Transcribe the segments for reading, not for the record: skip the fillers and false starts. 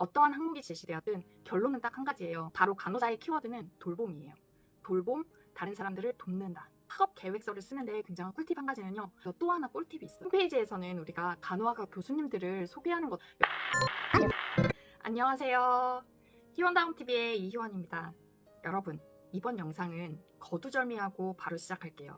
어떠한 항목이 제시되었든 결론은 딱 한 가지예요. 바로 간호사의 키워드는 돌봄이에요. 돌봄, 다른 사람들을 돕는다. 학업 계획서를 쓰는데 굉장한 꿀팁 한 가지는요. 또 하나 꿀팁이 있어요. 홈페이지에서는 우리가 간호학과 교수님들을 소개하는 것. 안녕하세요. 희원다움TV의 이희원입니다. 여러분, 이번 영상은 거두절미하고 바로 시작할게요.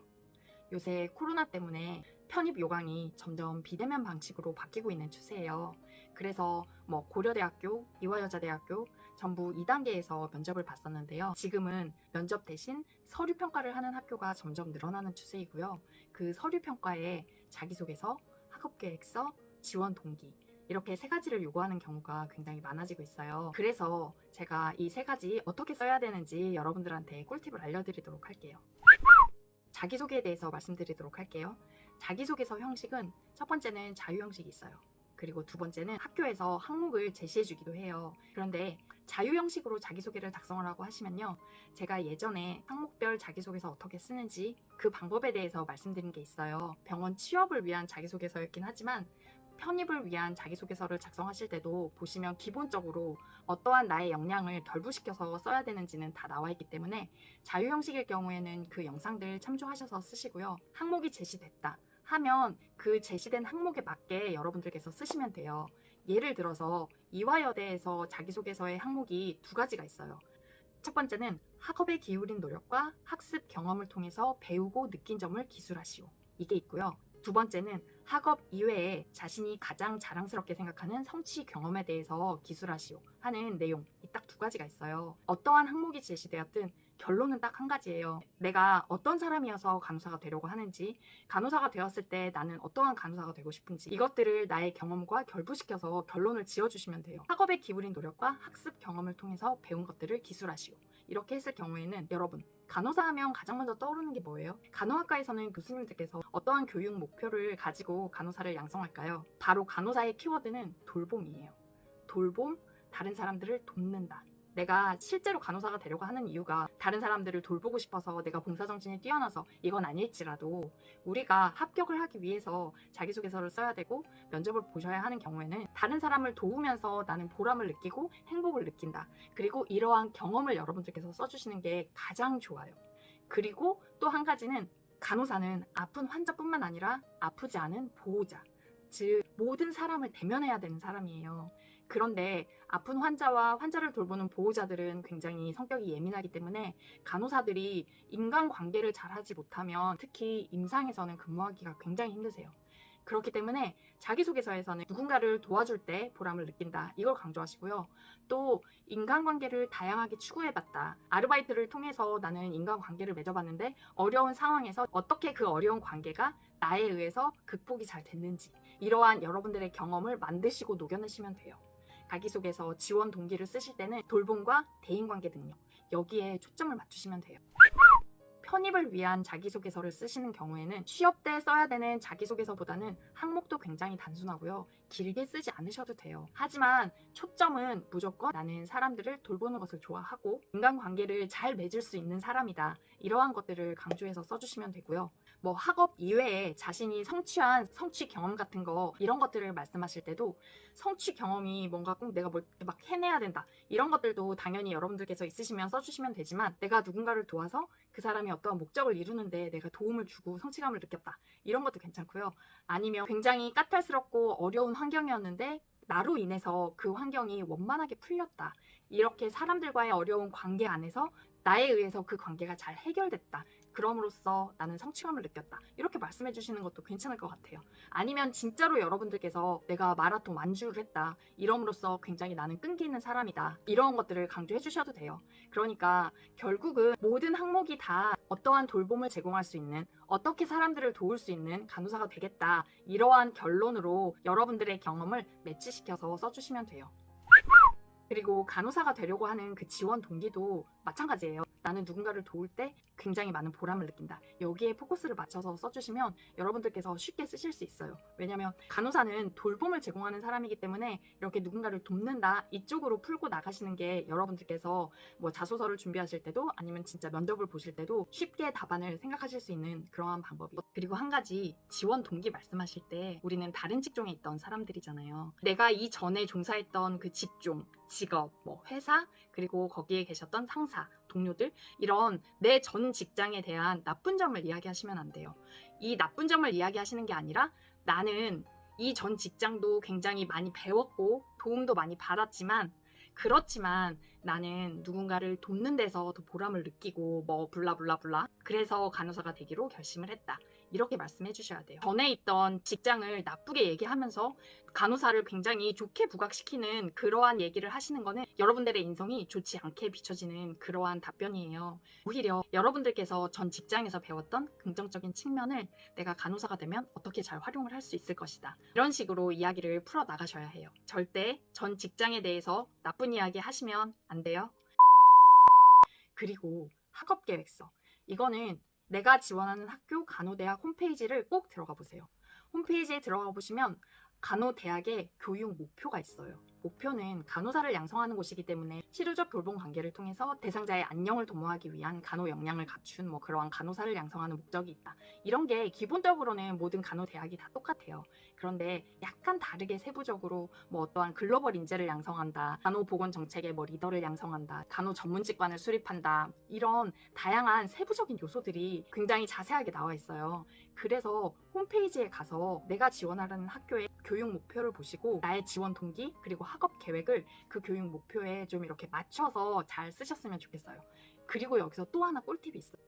요새 코로나 때문에 편입 요강이 점점 비대면 방식으로 바뀌고 있는 추세예요. 그래서 고려대학교, 이화여자대학교 전부 2단계에서 면접을 봤었는데요. 지금은 면접 대신 서류 평가를 하는 학교가 점점 늘어나는 추세이고요. 그 서류 평가에 자기소개서, 학업계획서, 지원 동기 이렇게 세 가지를 요구하는 경우가 굉장히 많아지고 있어요. 그래서 제가 이 세 가지 어떻게 써야 되는지 여러분들한테 꿀팁을 알려드리도록 할게요. 자기소개에 대해서 말씀드리도록 할게요. 자기소개서 형식은 첫 번째는 자유 형식이 있어요. 그리고 두 번째는 학교에서 항목을 제시해 주기도 해요. 그런데 자유 형식으로 자기소개를 작성하라고 하시면요. 제가 예전에 항목별 자기소개서 어떻게 쓰는지 그 방법에 대해서 말씀드린 게 있어요. 병원 취업을 위한 자기소개서였긴 하지만 편입을 위한 자기소개서를 작성하실 때도 보시면 기본적으로 어떠한 나의 역량을 결부시켜서 써야 되는지는 다 나와 있기 때문에 자유 형식일 경우에는 그 영상들 참조하셔서 쓰시고요. 항목이 제시됐다 하면 그 제시된 항목에 맞게 여러분들께서 쓰시면 돼요. 예를 들어서 이화여대에서 자기소개서의 항목이 두 가지가 있어요. 첫 번째는 학업에 기울인 노력과 학습 경험을 통해서 배우고 느낀 점을 기술하시오. 이게 있고요. 두 번째는 학업 이외에 자신이 가장 자랑스럽게 생각하는 성취 경험에 대해서 기술하시오 하는 내용, 이 딱 두 가지가 있어요. 어떠한 항목이 제시되었든 결론은 딱 한 가지예요. 내가 어떤 사람이어서 간호사가 되려고 하는지, 간호사가 되었을 때 나는 어떠한 간호사가 되고 싶은지, 이것들을 나의 경험과 결부시켜서 결론을 지어주시면 돼요. 학업에 기울인 노력과 학습 경험을 통해서 배운 것들을 기술하시오. 이렇게 했을 경우에는 여러분, 간호사 하면 가장 먼저 떠오르는 게 뭐예요? 간호학과에서는 교수님들께서 어떠한 교육 목표를 가지고 간호사를 양성할까요? 바로 간호사의 키워드는 돌봄이에요. 돌봄, 다른 사람들을 돕는다. 내가 실제로 간호사가 되려고 하는 이유가 다른 사람들을 돌보고 싶어서 내가 봉사정신이 뛰어나서 이건 아닐지라도 우리가 합격을 하기 위해서 자기소개서를 써야 되고 면접을 보셔야 하는 경우에는 다른 사람을 도우면서 나는 보람을 느끼고 행복을 느낀다. 그리고 이러한 경험을 여러분들께서 써주시는 게 가장 좋아요. 그리고 또 한 가지는 간호사는 아픈 환자뿐만 아니라 아프지 않은 보호자, 즉 모든 사람을 대면해야 되는 사람이에요. 그런데 아픈 환자와 환자를 돌보는 보호자들은 굉장히 성격이 예민하기 때문에 간호사들이 인간관계를 잘하지 못하면 특히 임상에서는 근무하기가 굉장히 힘드세요. 그렇기 때문에 자기소개서에서는 누군가를 도와줄 때 보람을 느낀다, 이걸 강조하시고요. 또 인간관계를 다양하게 추구해봤다. 아르바이트를 통해서 나는 인간관계를 맺어봤는데 어려운 상황에서 어떻게 그 어려운 관계가 나에 의해서 극복이 잘 됐는지, 이러한 여러분들의 경험을 만드시고 녹여내시면 돼요. 자기소개서 지원 동기를 쓰실 때는 돌봄과 대인관계 능력, 여기에 초점을 맞추시면 돼요. 편입을 위한 자기소개서를 쓰시는 경우에는 취업 때 써야 되는 자기소개서보다는 항목도 굉장히 단순하고요. 길게 쓰지 않으셔도 돼요. 하지만 초점은 무조건 나는 사람들을 돌보는 것을 좋아하고 인간관계를 잘 맺을 수 있는 사람이다. 이러한 것들을 강조해서 써주시면 되고요. 학업 이외에 자신이 성취한 성취 경험 같은 거, 이런 것들을 말씀하실 때도 성취 경험이 뭔가 꼭 내가 뭘 막 해내야 된다, 이런 것들도 당연히 여러분들께서 있으시면 써주시면 되지만 내가 누군가를 도와서 그 사람이 어떠한 목적을 이루는데 내가 도움을 주고 성취감을 느꼈다, 이런 것도 괜찮고요. 아니면 굉장히 까탈스럽고 어려운 환경이었는데 나로 인해서 그 환경이 원만하게 풀렸다, 이렇게 사람들과의 어려운 관계 안에서 나에 의해서 그 관계가 잘 해결됐다, 그럼으로써 나는 성취감을 느꼈다, 이렇게 말씀해 주시는 것도 괜찮을 것 같아요. 아니면 진짜로 여러분들께서 내가 마라톤 완주를 했다, 이럼으로써 굉장히 나는 끈기 있는 사람이다, 이런 것들을 강조해 주셔도 돼요. 그러니까 결국은 모든 항목이 다 어떠한 돌봄을 제공할 수 있는, 어떻게 사람들을 도울 수 있는 간호사가 되겠다, 이러한 결론으로 여러분들의 경험을 매치시켜서 써주시면 돼요. 그리고 간호사가 되려고 하는 그 지원 동기도 마찬가지예요. 나는 누군가를 도울 때 굉장히 많은 보람을 느낀다. 여기에 포커스를 맞춰서 써주시면 여러분들께서 쉽게 쓰실 수 있어요. 왜냐면 간호사는 돌봄을 제공하는 사람이기 때문에 이렇게 누군가를 돕는다 이쪽으로 풀고 나가시는 게 여러분들께서 뭐 자소서를 준비하실 때도 아니면 진짜 면접을 보실 때도 쉽게 답안을 생각하실 수 있는 그러한 방법이. 그리고 한 가지, 지원 동기 말씀하실 때 우리는 다른 직종에 있던 사람들이잖아요. 내가 이전에 종사했던 그 직종, 직업, 뭐 회사, 그리고 거기에 계셨던 상사, 동료들, 이런 내 전 직장에 대한 나쁜 점을 이야기하시면 안 돼요. 이 나쁜 점을 이야기하시는 게 아니라 나는 이 전 직장도 굉장히 많이 배웠고 도움도 많이 받았지만, 그렇지만 나는 누군가를 돕는 데서 더 보람을 느끼고 뭐 블라블라블라, 그래서 간호사가 되기로 결심을 했다, 이렇게 말씀해 주셔야 돼요. 전에 있던 직장을 나쁘게 얘기하면서 간호사를 굉장히 좋게 부각시키는 그러한 얘기를 하시는 거는 여러분들의 인성이 좋지 않게 비춰지는 그러한 답변이에요. 오히려 여러분들께서 전 직장에서 배웠던 긍정적인 측면을 내가 간호사가 되면 어떻게 잘 활용을 할 수 있을 것이다, 이런 식으로 이야기를 풀어 나가셔야 해요. 절대 전 직장에 대해서 나쁜 이야기 하시면 안 돼요. 그리고 학업 계획서. 이거는 내가 지원하는 학교 간호대학 홈페이지를 꼭 들어가 보세요. 홈페이지에 들어가 보시면 간호대학의 교육 목표가 있어요. 목표는 간호사를 양성하는 곳이기 때문에 치료적 돌봄 관계를 통해서 대상자의 안녕을 도모하기 위한 간호 역량을 갖춘 뭐 그러한 간호사를 양성하는 목적이 있다. 이런 게 기본적으로는 모든 간호대학이 다 똑같아요. 그런데 약간 다르게 세부적으로 뭐 어떠한 글로벌 인재를 양성한다, 간호보건 정책의 뭐 리더를 양성한다, 간호 전문직관을 수립한다, 이런 다양한 세부적인 요소들이 굉장히 자세하게 나와 있어요. 그래서 홈페이지에 가서 내가 지원하려는 학교의 교육 목표를 보시고 나의 지원 동기 그리고 학업 계획을 그 교육 목표에 좀 이렇게 맞춰서 잘 쓰셨으면 좋겠어요. 그리고 여기서 또 하나 꿀팁이 있어요.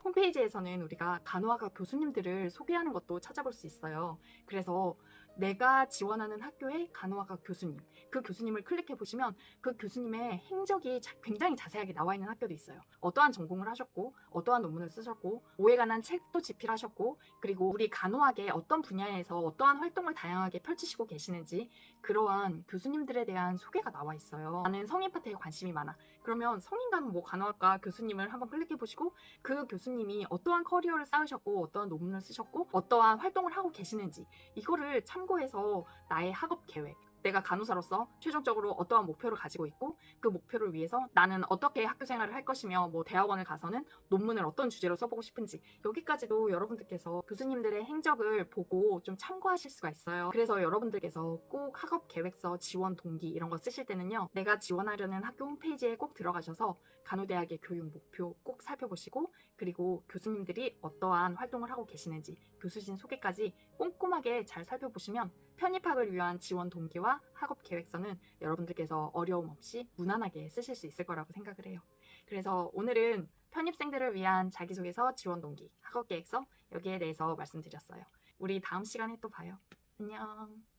홈페이지에서는 우리가 간호학과 교수님들을 소개하는 것도 찾아볼 수 있어요. 그래서 내가 지원하는 학교의 간호학과 교수님, 그 교수님을 클릭해 보시면 그 교수님의 행적이 굉장히 자세하게 나와 있는 학교도 있어요. 어떠한 전공을 하셨고, 어떠한 논문을 쓰셨고, 오에 관한 책도 집필하셨고, 그리고 우리 간호학의 어떤 분야에서 어떠한 활동을 다양하게 펼치시고 계시는지, 그러한 교수님들에 대한 소개가 나와 있어요. 나는 성인 파트에 관심이 많아. 그러면 성인간 뭐 간호학과 교수님을 한번 클릭해 보시고 그 교수님이 어떠한 커리어를 쌓으셨고 어떠한 논문을 쓰셨고 어떠한 활동을 하고 계시는지, 이거를 참고해서 나의 학업 계획, 내가 간호사로서 최종적으로 어떠한 목표를 가지고 있고 그 목표를 위해서 나는 어떻게 학교 생활을 할 것이며 뭐 대학원을 가서는 논문을 어떤 주제로 써보고 싶은지, 여기까지도 여러분들께서 교수님들의 행적을 보고 좀 참고하실 수가 있어요. 그래서 여러분들께서 꼭 학업 계획서, 지원 동기 이런 거 쓰실 때는요, 내가 지원하려는 학교 홈페이지에 꼭 들어가셔서 간호대학의 교육 목표 꼭 살펴보시고, 그리고 교수님들이 어떠한 활동을 하고 계시는지 교수진 소개까지 꼼꼼하게 잘 살펴보시면 편입학을 위한 지원 동기와 학업 계획서는 여러분들께서 어려움 없이 무난하게 쓰실 수 있을 거라고 생각을 해요. 그래서 오늘은 편입생들을 위한 자기소개서, 지원 동기, 학업 계획서, 여기에 대해서 말씀드렸어요. 우리 다음 시간에 또 봐요. 안녕.